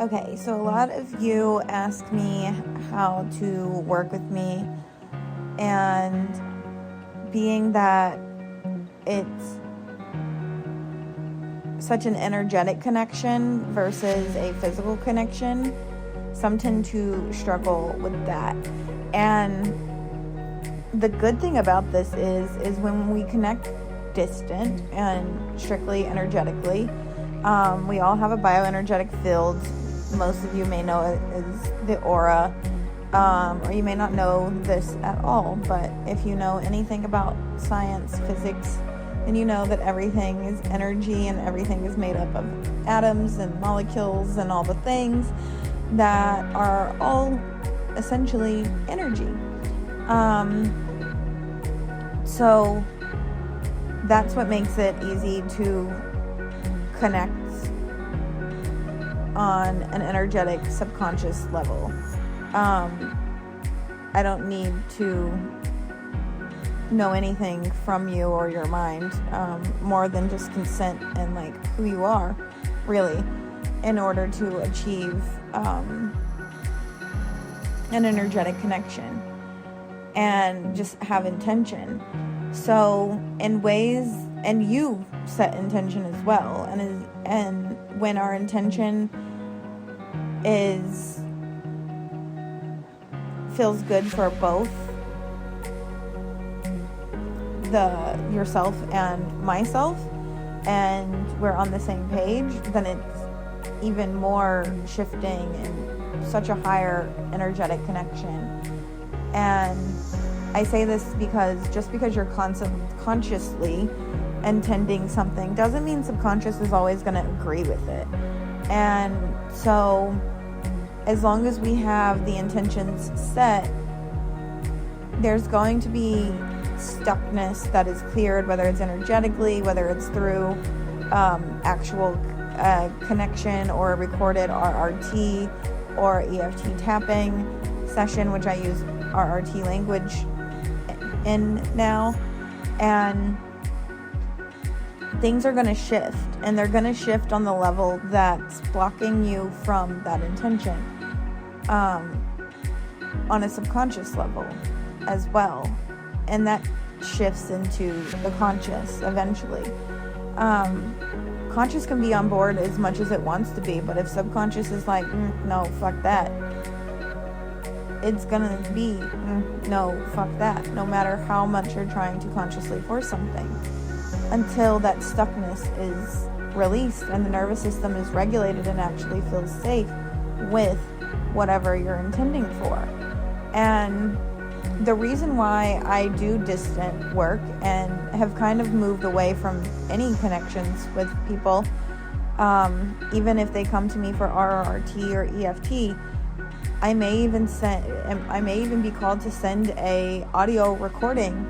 Okay, so a lot of you ask me how to work with me, and being that it's such an energetic connection versus a physical connection, some tend to struggle with that. And the good thing about this is when we connect distant and strictly energetically, we all have a bioenergetic field. Most of you may know it as the aura, or you may not know this at all, but if you know anything about science, physics, then you know that everything is energy and everything is made up of atoms and molecules and all the things that are all essentially energy. So that's what makes it easy to connect on an energetic subconscious level. I don't need to know anything from you or your mind, more than just consent and like who you are, really, in order to achieve an energetic connection and just have intention. So in ways, and you set intention as well, and when our intention feels good for both yourself and myself, and we're on the same page, then it's even more shifting and such a higher energetic connection. And I say this because just because you're consciously intending something doesn't mean subconscious is always going to agree with it. And so as long as we have the intentions set, there's going to be stuckness that is cleared, whether it's energetically, whether it's through actual connection or recorded RRT or EFT tapping session, which I use RRT language in now. And things are going to shift, and they're going to shift on the level that's blocking you from that intention, on a subconscious level as well. And that shifts into the conscious eventually. Conscious can be on board as much as it wants to be, but if subconscious is like, no, fuck that, it's gonna be, no, fuck that, no matter how much you're trying to consciously force something, until that stuckness is released and the nervous system is regulated and actually feels safe with whatever you're intending for. And the reason why I do distant work and have kind of moved away from any connections with people, even if they come to me for RRT or EFT, I may even be called to send a audio recording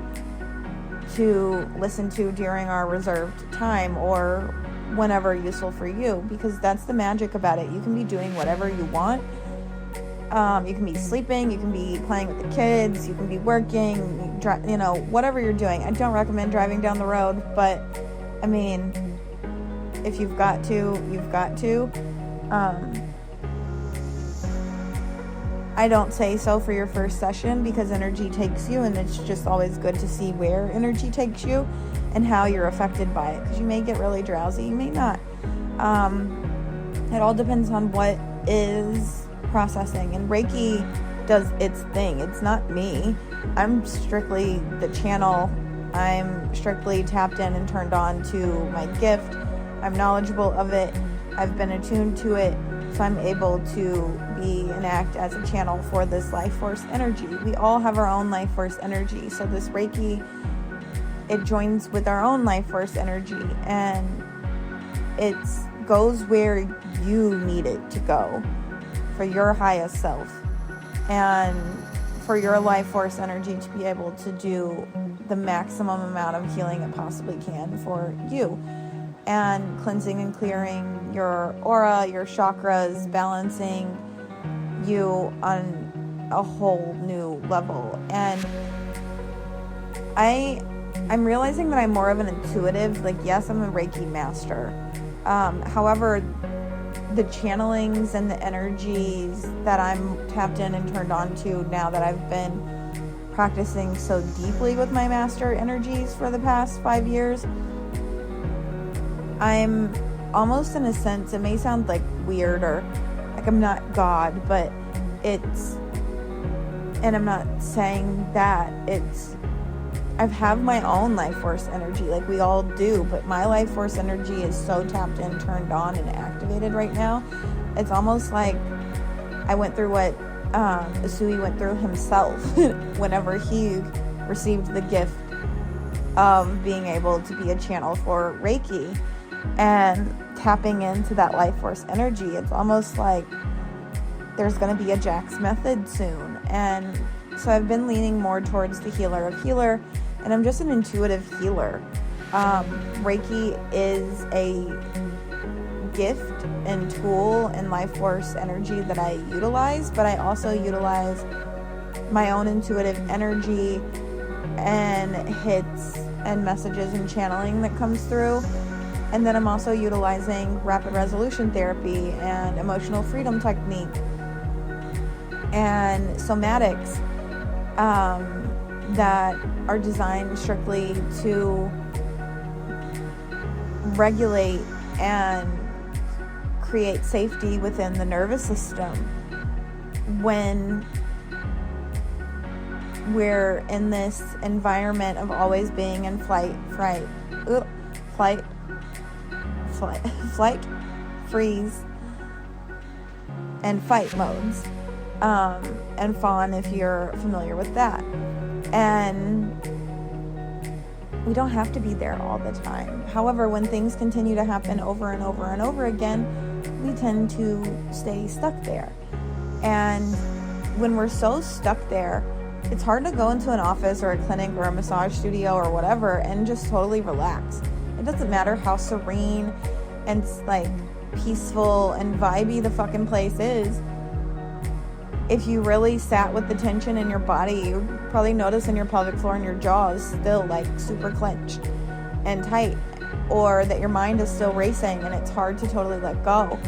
to listen to during our reserved time or whenever useful for you, because that's the magic about it. You can be doing whatever you want. You can be sleeping, you can be playing with the kids, you can be working, whatever you're doing. I don't recommend driving down the road, but I mean, if you've got to, you've got to. I don't say so for your first session, because energy takes you, and it's just always good to see where energy takes you and how you're affected by it, because you may get really drowsy, you may not. It all depends on what is processing, and Reiki does its thing. It's not me. I'm strictly the channel. I'm strictly tapped in and turned on to my gift. I'm knowledgeable of it. I've been attuned to it, so I'm able to be and act as a channel for this life force energy. We all have our own life force energy, so this Reiki, it joins with our own life force energy, and it goes where you need it to go for your highest self, and for your life force energy to be able to do the maximum amount of healing it possibly can for you, and cleansing and clearing your aura, your chakras, balancing you on a whole new level. And I'm realizing that I'm more of an intuitive, like, yes, I'm a Reiki master. However, the channelings and the energies that I'm tapped in and turned on to now that I've been practicing so deeply with my master energies for the past 5 years, I'm almost, in a sense, it may sound like weird or like I'm not God, but it's, and I'm not saying that, it's, I have my own life force energy, like we all do, but my life force energy is so tapped in, turned on, and activated right now. It's almost like I went through what Usui went through himself whenever he received the gift of being able to be a channel for Reiki and tapping into that life force energy. It's almost like there's going to be a Jack's method soon. And so I've been leaning more towards the healer of healer, and I'm just an intuitive healer. Reiki is a gift and tool and life force energy that I utilize, but I also utilize my own intuitive energy and hits and messages and channeling that comes through. And then I'm also utilizing rapid resolution therapy and emotional freedom technique and somatics that are designed strictly to regulate and create safety within the nervous system when we're in this environment of always being in flight, freeze, and fight modes, and fawn, if you're familiar with that. And we don't have to be there all the time. However, when things continue to happen over and over and over again, we tend to stay stuck there. And when we're so stuck there, it's hard to go into an office or a clinic or a massage studio or whatever and just totally relax. It doesn't matter how serene and like peaceful and vibey the fucking place is. If you really sat with the tension in your body, you probably notice in your pelvic floor and your jaw is still like super clenched and tight, or that your mind is still racing and it's hard to totally let go.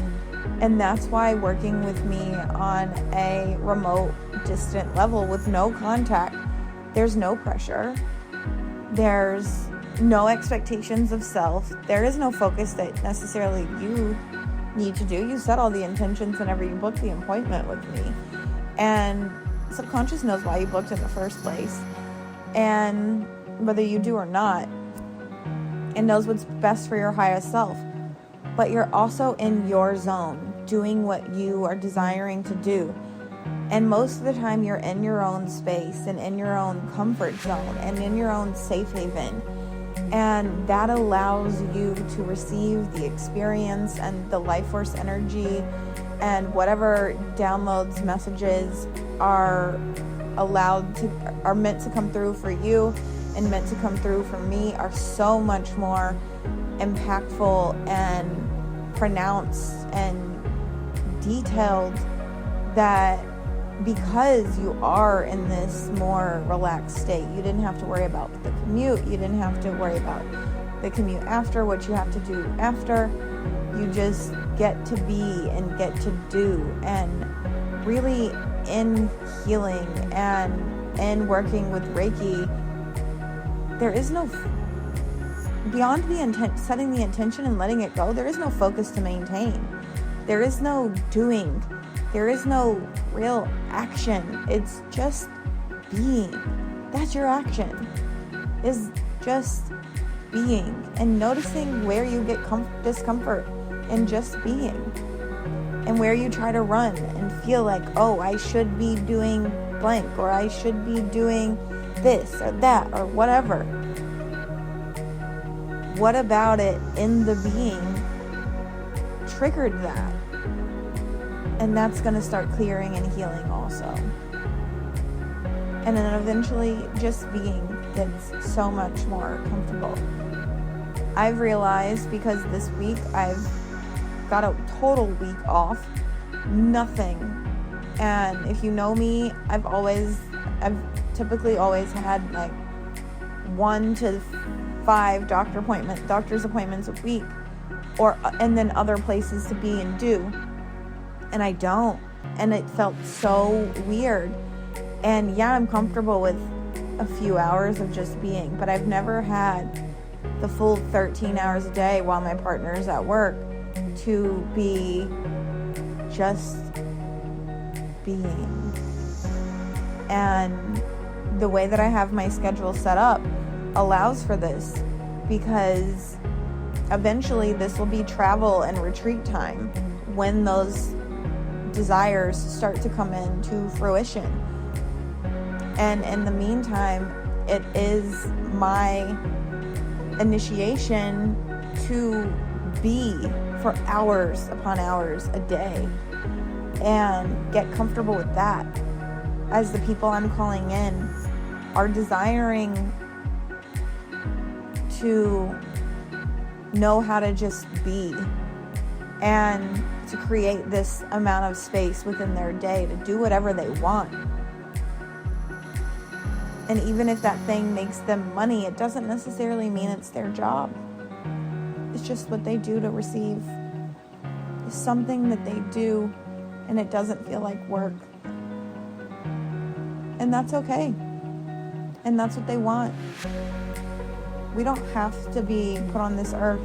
And that's why working with me on a remote, distant level with no contact, there's no pressure, there's no expectations of self, there is no focus that necessarily you need to do. You set all the intentions whenever you book the appointment with me, and subconscious knows why you booked in the first place, and whether you do or not, it knows what's best for your highest self. But you're also in your zone, doing what you are desiring to do. And most of the time you're in your own space and in your own comfort zone and in your own safe haven. And that allows you to receive the experience and the life force energy and whatever downloads, messages are meant to come through for you and meant to come through for me are so much more impactful and pronounced and detailed, that because you are in this more relaxed state, you didn't have to worry about the commute, you didn't have to worry about the commute after, what you have to do after. You just get to be and get to do, and really in healing and in working with Reiki, there is no, beyond the intent, setting the intention and letting it go, there is no focus to maintain. There is no doing. There is no real action. It's just being. That's your action. Is just being and noticing where you get discomfort and just being, and where you try to run and feel like, oh, I should be doing blank, or I should be doing this or that or whatever. What about it in the being triggered that? And that's going to start clearing and healing also. And then eventually just being gets so much more comfortable. I've realized, because this week I've got a total week off, nothing. And if you know me, I've typically always had like 1 to 5 doctor's appointments a week. and then other places to be and do. And I don't. And it felt so weird. And yeah, I'm comfortable with a few hours of just being, but I've never had the full 13 hours a day while my partner's at work to be just being. And the way that I have my schedule set up allows for this, because eventually this will be travel and retreat time when those desires start to come into fruition. And in the meantime, it is my initiation to be for hours upon hours a day and get comfortable with that, as the people I'm calling in are desiring to know how to just be and to create this amount of space within their day to do whatever they want. And even if that thing makes them money, it doesn't necessarily mean it's their job. It's just what they do to receive. It's something that they do, and it doesn't feel like work. And that's okay. And that's what they want. We don't have to be put on this earth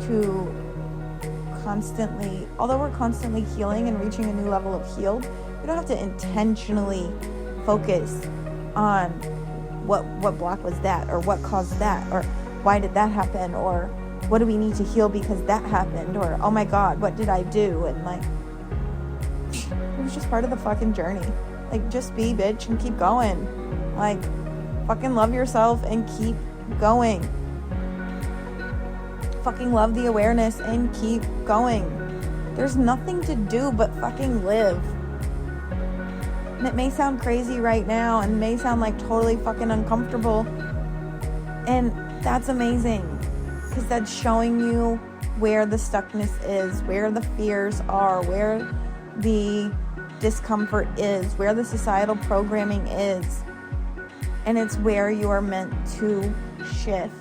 to constantly, although we're constantly healing and reaching a new level of healed, we don't have to intentionally focus on what block was that, or what caused that, or why did that happen, or what do we need to heal because that happened, or oh my god, what did I do? And like, it was just part of the fucking journey. Like, just be, bitch, and keep going. Like, fucking love yourself and keep going. Fucking love the awareness and keep going. There's nothing to do but fucking live. And it may sound crazy right now and may sound like totally fucking uncomfortable. And that's amazing, because that's showing you where the stuckness is, where the fears are, where the discomfort is, where the societal programming is. And it's where you are meant to shift.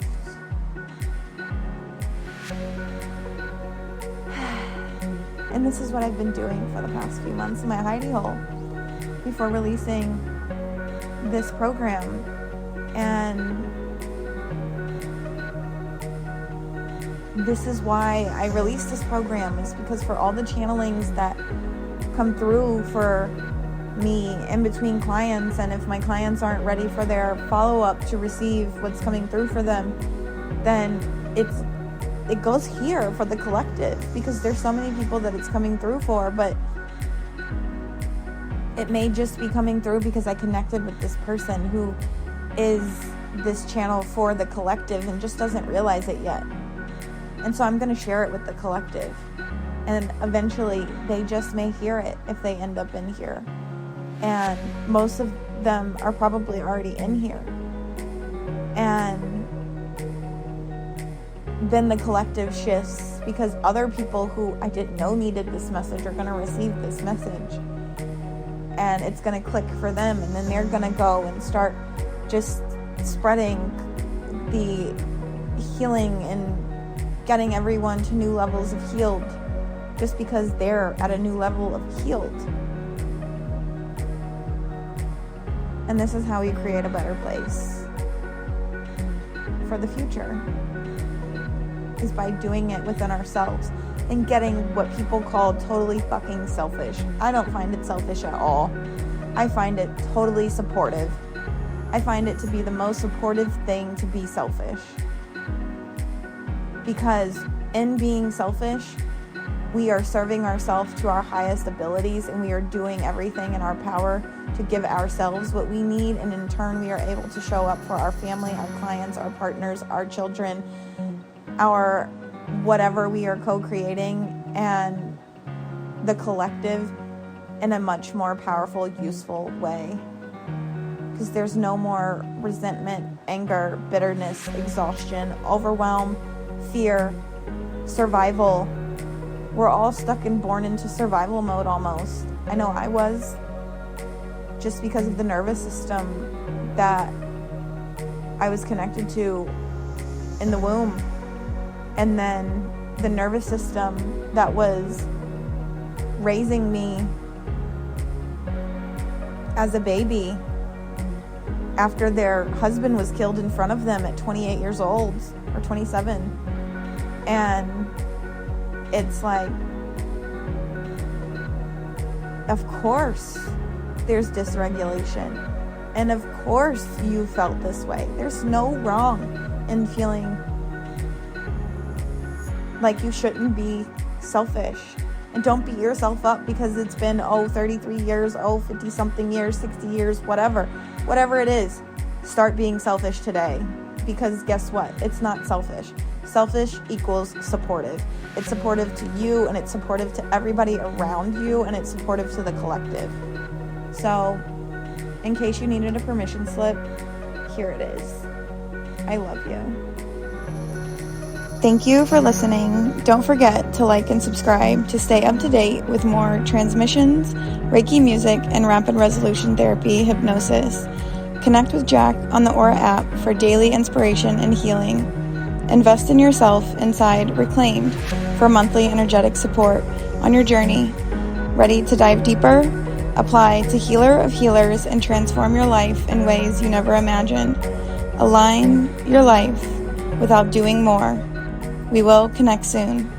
And this is what I've been doing for the past few months in my hidey hole before releasing this program. And this is why I released this program, is because for all the channelings that come through for me in between clients, and if my clients aren't ready for their follow-up to receive what's coming through for them, then it goes here for the collective, because there's so many people that it's coming through for. But it may just be coming through because I connected with this person who is this channel for the collective and just doesn't realize it yet. And so I'm going to share it with the collective, and eventually they just may hear it if they end up in here. And most of them are probably already in here. And then the collective shifts, because other people who I didn't know needed this message are going to receive this message. And it's going to click for them. And then they're going to go and start just spreading the healing and getting everyone to new levels of healed, just because they're at a new level of healed. And this is how we create a better place for the future, is by doing it within ourselves and getting what people call totally fucking selfish. I don't find it selfish at all. I find it totally supportive. I find it to be the most supportive thing to be selfish. Because in being selfish, we are serving ourselves to our highest abilities, and we are doing everything in our power to give ourselves what we need, and in turn we are able to show up for our family, our clients, our partners, our children, our whatever we are co-creating, and the collective in a much more powerful, useful way. Because there's no more resentment, anger, bitterness, exhaustion, overwhelm, fear, survival. We're all stuck and born into survival mode almost. I know I was, just because of the nervous system that I was connected to in the womb. And then the nervous system that was raising me as a baby after their husband was killed in front of them at 28 years old or 27. And it's like, of course there's dysregulation, and of course you felt this way. There's no wrong in feeling like you shouldn't be selfish. And don't beat yourself up because it's been 33 years, 50 something years, 60 years, whatever it is. Start being selfish today, because guess what? It's not selfish. Selfish equals supportive. It's supportive to you, and it's supportive to everybody around you, and it's supportive to the collective. So, in case you needed a permission slip, here it is. I love you. Thank you for listening. Don't forget to like and subscribe to stay up to date with more transmissions, Reiki music, and rapid resolution therapy hypnosis. Connect with Jack on the Aura app for daily inspiration and healing. Invest in yourself inside Reclaimed for monthly energetic support on your journey. Ready to dive deeper? Apply to Healer of Healers and transform your life in ways you never imagined. Align your life without doing more. We will connect soon.